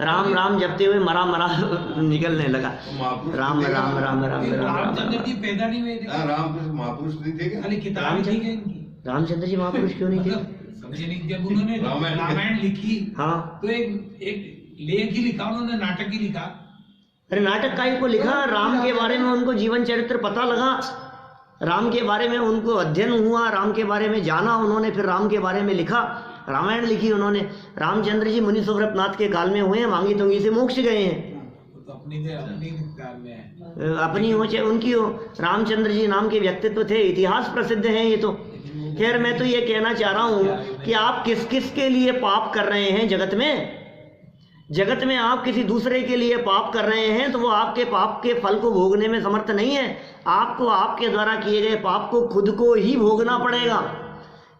राम राम जपते हुए मरा मरा निकलने लगा। राम राम राम राम रामचंद्र जी पैदा नहीं हुए थे? रामचंद्र महापुरुष नहीं थे क्या? खाली किताब थी क्या इनकी? रामचंद्र जी महापुरुष क्यों नहीं थे? समझे नहीं, जब उन्होंने रामायण लिखी, हाँ, तो एक लेख ही लिखा उन्होंने, नाटक ही लिखा। अरे नाटक का को लिखा, राम के बारे में उनको जीवन चरित्र पता लगा, राम के बारे में उनको अध्ययन हुआ, राम के बारे में जाना उन्होंने, फिर राम के बारे में लिखा, रामायण लिखी उन्होंने। रामचंद्र जी मुनि सुव्रतनाथ के काल में हुए हैं, मांगी तुंगी से मोक्ष गए हैं। तो अपनी काल में है, अपनी हो चाहे उनकी हो, रामचंद्र जी नाम के व्यक्तित्व थे, इतिहास प्रसिद्ध है ये तो। खैर मैं तो ये कहना चाह रहा हूँ कि आप किस किस के लिए पाप कर रहे हैं जगत में। जगत में आप किसी दूसरे के लिए पाप कर रहे हैं तो वो आपके पाप के फल को भोगने में समर्थ नहीं है। आपको आपके द्वारा किए गए पाप को खुद को ही भोगना पड़ेगा।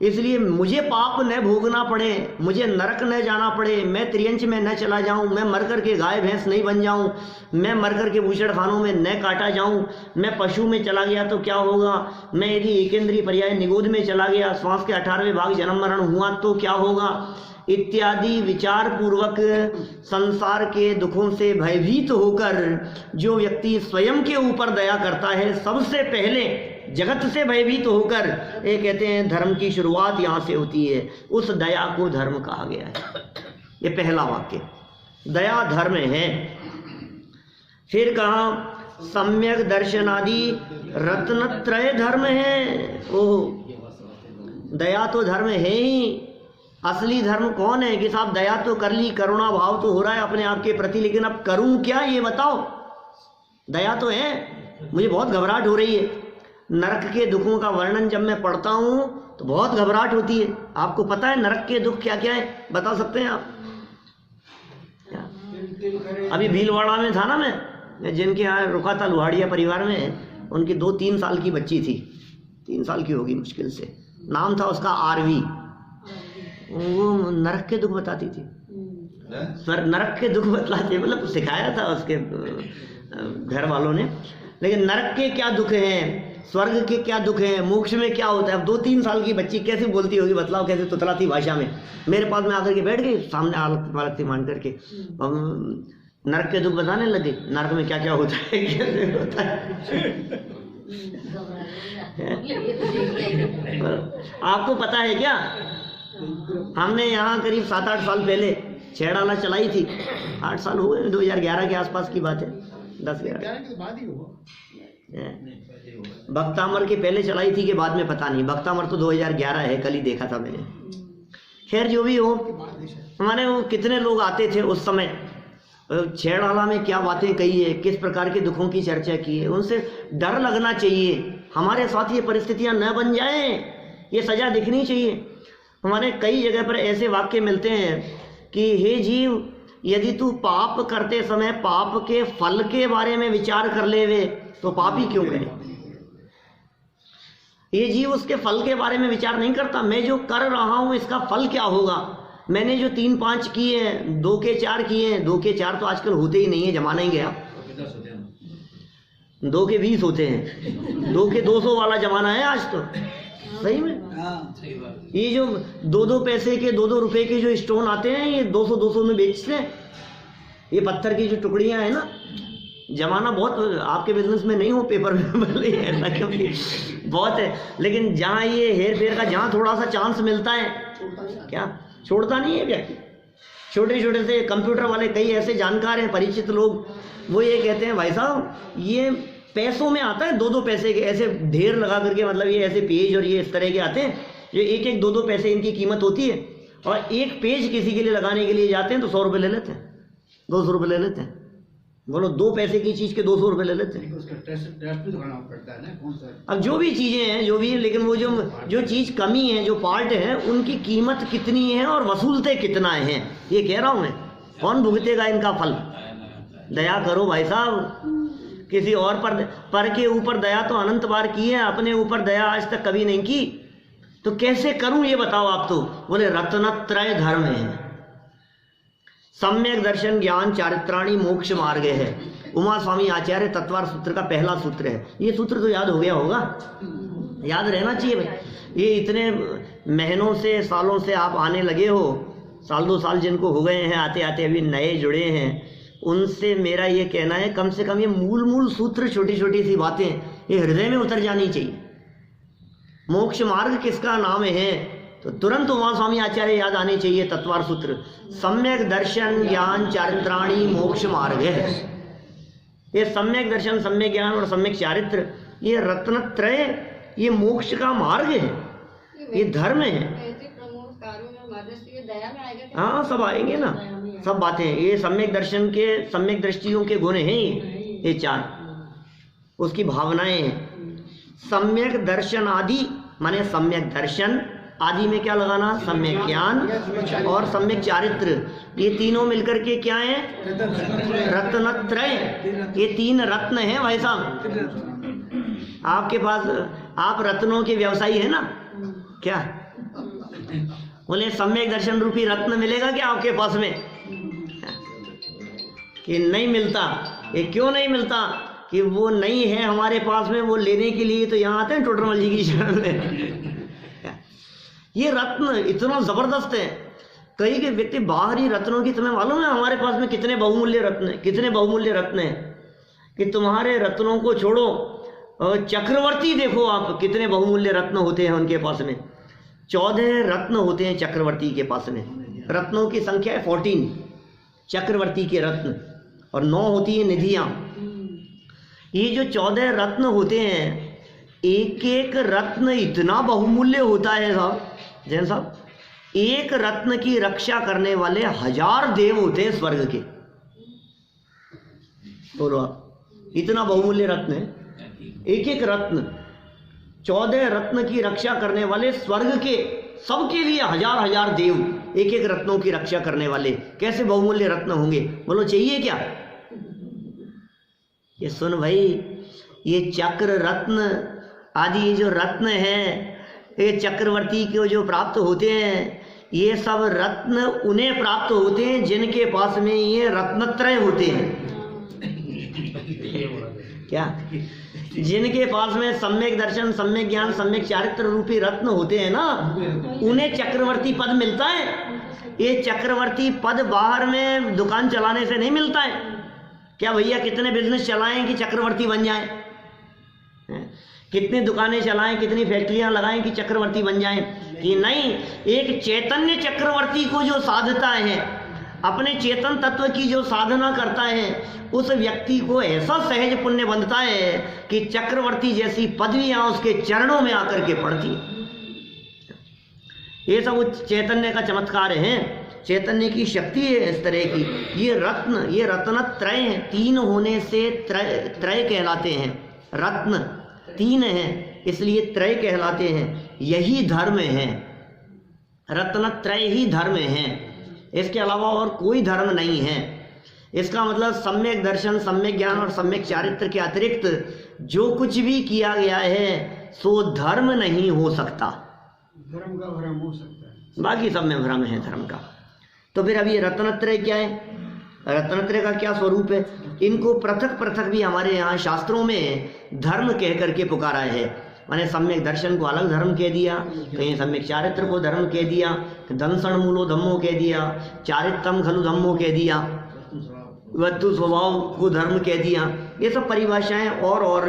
इसलिए मुझे पाप न भोगना पड़े, मुझे नरक न जाना पड़े, मैं त्रियंच में न चला जाऊं, मैं मर कर के गाय भैंस नहीं बन जाऊं, मैं मर कर के बूचड़ खानों में न काटा जाऊं, मैं पशु में चला गया तो क्या होगा, मैं यदि एकेंद्रीय पर्याय निगोद में चला गया, श्वास के 18वें भाग जन्म मरण हुआ तो क्या होगा, इत्यादि विचार पूर्वक संसार के दुखों से भयभीत होकर जो व्यक्ति स्वयं के ऊपर दया करता है, सबसे पहले जगत से भयभीत होकर, ये कहते हैं धर्म की शुरुआत यहाँ से होती है, उस दया को धर्म कहा गया है। ये पहला वाक्य, दया धर्म है। फिर कहा सम्यक दर्शनादि रत्नत्रय धर्म है। ओह, दया तो धर्म है ही। असली धर्म कौन है कि साहब दया तो कर ली, करुणा भाव तो हो रहा है अपने आप के प्रति, लेकिन अब करूं क्या ये बताओ। दया तो है, मुझे बहुत घबराहट हो रही है। नरक के दुखों का वर्णन जब मैं पढ़ता हूं तो बहुत घबराहट होती है। आपको पता है नरक के दुख क्या क्या है, बता सकते हैं आप? अभी भीलवाड़ा में था ना, मैं जिनके यहाँ रुका था, लुहाड़िया परिवार में, उनकी 2-3 साल की बच्ची थी, 3 साल की होगी मुश्किल से, नाम था उसका आरवी। वो नरक के दुख बताती थी, नरक के दुख बतलाते, मतलब सिखाया था उसके घर वालों ने। लेकिन नरक के क्या दुख हैं, स्वर्ग के क्या दुख हैं, मोक्ष में क्या होता है। अब 2-3 साल की बच्ची कैसे बोलती होगी, बतलाओ कैसे तुतलाती भाषा में। मेरे पास में आकर के बैठ गई, सामने आलत मान करके नरक के दुख बताने लगे, नरक में क्या क्या होता है, कैसे होता है। आपको पता है क्या, हमने यहाँ करीब 7-8 साल पहले छेड़ाला चलाई थी। 8 साल हो गए, 2011 के आसपास की बात है, 10-11 भक्तामर के पहले चलाई थी कि बाद में पता नहीं। भक्तामर तो 2011 है, कल ही देखा था मैंने। खैर जो भी हो, हमारे वो कितने लोग आते थे उस समय, छेड़ाला में क्या बातें कही है, किस प्रकार के दुखों की चर्चा की है। उनसे डर लगना चाहिए, हमारे साथ ये परिस्थितियां न बन जाएं, ये सजा दिखनी चाहिए। हमारे कई जगह पर ऐसे वाक्य मिलते हैं कि हे जीव, यदि तू पाप करते समय पाप के फल के बारे में विचार कर ले वे तो पाप ही क्यों करे। ये जीव उसके फल के बारे में विचार नहीं करता, मैं जो कर रहा हूं इसका फल क्या होगा। मैंने जो 3-5 किए हैं, 2 के 4 किए हैं, 2 के 4 तो आजकल होते ही नहीं है, जमाना ही गया। 2 के 20 होते हैं, 2 के 200 वाला जमाना है आज तो। सही में ये जो 2-2 पैसे के 2-2 रुपए के जो स्टोन आते हैं, ये 200-200 में बेचते हैं। ये पत्थर की जो टुकड़ियां हैं ना, जमाना बहुत, आपके बिजनेस में नहीं हो पेपर में ऐसा क्योंकि बहुत है, लेकिन जहाँ ये हेर फेर का जहाँ थोड़ा सा चांस मिलता है, क्या छोड़ता नहीं है व्यक्ति, छोटे छोटे से कंप्यूटर वाले कई ऐसे जानकार हैं, परिचित लोग, वो ये कहते हैं भाई साहब ये पैसों में आता है, 2-2 पैसे के ऐसे ढेर लगा करके, मतलब ये ऐसे पेज और ये इस तरह के आते हैं, ये 1-1 2-2 पैसे इनकी कीमत होती है, और एक पेज किसी के लिए लगाने के लिए जाते हैं तो 100 रुपये ले लेते हैं, 200 रुपये ले लेते हैं। बोलो 2 पैसे की चीज़ के 200 रुपये ले लेते हैं। उसका टेस्ट भी दिखाना पड़ता है ना, कौन सा। अब जो भी चीज़ें हैं जो भी, लेकिन वो जो चीज़ कमी है, जो पार्ट है, उनकी कीमत कितनी है और वसूलते कितना हैं, ये कह रहा हूँ मैं। कौन भुगतेगा इनका फल? दया करो भाई साहब, किसी और पर के ऊपर दया तो अनंत बार की है, अपने ऊपर दया आज तक कभी नहीं की, तो कैसे करूं ये बताओ आप। तो बोले रत्नत्रय धर्म है, सम्यक दर्शन ज्ञान चारित्राणी मोक्ष मार्ग है। उमा स्वामी आचार्य तत्वार सूत्र का पहला सूत्र है। ये सूत्र तो याद हो गया होगा, याद रहना चाहिए भाई। ये इतने महीनों से, सालों से आप आने लगे हो, 1-2 साल जिनको हो गए हैं आते आते, अभी नए जुड़े हैं, उनसे मेरा ये कहना है कम से कम ये मूल सूत्र, छोटी छोटी सी बातें ये हृदय में उतर जानी चाहिए। मोक्ष मार्ग किसका नाम है तो तुरंत उमा स्वामी आचार्य याद आने चाहिए। तत्वार सूत्र सम्यक दर्शन ज्ञान चारित्राणी मोक्ष मार्ग है। ये सम्यक दर्शन, सम्यक ज्ञान और सम्यक चारित्र, ये रत्नत्रय, ये मोक्ष का मार्ग है, ये धर्म है। हाँ सब आएंगे ना, सब बातें, ये सम्यक दर्शन के, सम्यक दृष्टियों के गुण हैं ये 4, उसकी भावनाएं हैं। सम्यक दर्शन आदि माने सम्यक दर्शन, आदि में क्या लगाना, सम्यक ज्ञान और सम्यक चारित्र, ये तीनों मिलकर के क्या है, रत्नत्रय। ये 3 रत्न हैं भाई साहब। आपके पास, आप रत्नों के व्यवसायी है ना क्या? बोले सम्यक दर्शन रूपी रत्न मिलेगा क्या आपके पास में? कि नहीं मिलता। ये क्यों नहीं मिलता? कि वो नहीं है हमारे पास में, वो लेने के लिए तो यहाँ आते हैं टोडरमल जी की शरण में। ये रत्न इतना जबरदस्त है, कई के व्यक्ति बाहरी रत्नों की, तुम्हें मालूम है हमारे पास में कितने बहुमूल्य रत्न हैं, कितने बहुमूल्य रत्न हैं, कि तुम्हारे रत्नों को छोड़ो, चक्रवर्ती देखो आप, कितने बहुमूल्य रत्न होते हैं उनके पास में। 14 रत्न होते हैं चक्रवर्ती के पास में। रत्नों की संख्या है 14 चक्रवर्ती के रत्न, और 9 होती है निधियां। ये जो 14 रत्न होते हैं, एक एक रत्न इतना बहुमूल्य होता है साहब, जैन साहब, एक रत्न की रक्षा करने वाले 1000 देव होते हैं स्वर्ग के। बोलो आप, इतना बहुमूल्य रत्न है एक एक रत्न। 14 रत्न की रक्षा करने वाले स्वर्ग के, सबके लिए 1000 देव, एक एक रत्नों की रक्षा करने वाले। कैसे बहुमूल्य रत्न होंगे? बोलो चाहिए क्या? ये सुन भाई, ये चक्र रत्न आदि जो रत्न है, ये चक्रवर्ती को जो प्राप्त होते हैं, ये सब रत्न उन्हें प्राप्त होते हैं जिनके पास में ये रत्नत्रय होते हैं। क्या? जिनके पास में सम्यक दर्शन, सम्यक ज्ञान, सम्यक चारित्र रूपी रत्न होते हैं ना, उन्हें चक्रवर्ती पद मिलता है। ये चक्रवर्ती पद बाहर में दुकान चलाने से नहीं मिलता है। क्या भैया कितने बिजनेस चलाएं कि चक्रवर्ती बन जाएं? कितनी दुकानें चलाएं, कितनी फैक्ट्रियां लगाएं कि चक्रवर्ती बन जाएं? कि नहीं, एक चैतन्य चक्रवर्ती को जो साधता है, अपने चेतन तत्व की जो साधना करता है, उस व्यक्ति को ऐसा सहज पुण्य बनता है कि चक्रवर्ती जैसी पदवियां उसके चरणों में आकर के पड़ती है। ये सब चैतन्य का चमत्कार है, चैतन्य की शक्ति है इस तरह की। ये रत्न, ये रत्नत्रय है, 3 होने से त्रय कहलाते हैं। रत्न 3 हैं इसलिए त्रय कहलाते हैं। यही धर्म है, रत्नत्रय ही धर्म है, इसके अलावा और कोई धर्म नहीं है। इसका मतलब सम्यक दर्शन, सम्यक ज्ञान और सम्यक चारित्र के अतिरिक्त जो कुछ भी किया गया है सो धर्म नहीं हो सकता। धर्म का भ्रम हो सकता है, बाकी सब में भ्रम है धर्म का। तो फिर अब ये रत्नत्रय क्या है, रत्नत्रय का क्या स्वरूप है? इनको पृथक पृथक भी हमारे यहाँ शास्त्रों में धर्म कह करके पुकारा है। मैंने सम्यक दर्शन को अलग धर्म कह दिया, कहीं सम्यक चारित्र को धर्म कह दिया, दंसण मूलो धम्मो कह दिया, चारित्रम खलु धम्मो कह दिया, वस्तु स्वभाव को धर्म कह दिया। ये सब परिभाषाएं और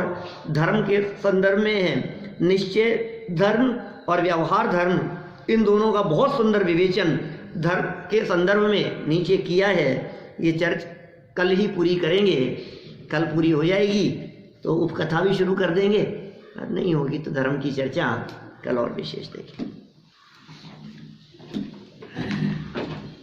धर्म के संदर्भ में हैं। निश्चय धर्म और व्यवहार धर्म, इन दोनों का बहुत सुंदर विवेचन धर्म के संदर्भ में नीचे किया है, ये चर्च कल ही पूरी करेंगे। कल पूरी हो जाएगी तो उपकथा भी शुरू कर देंगे, और नहीं होगी तो धर्म की चर्चा कल और विशेष देखेंगे।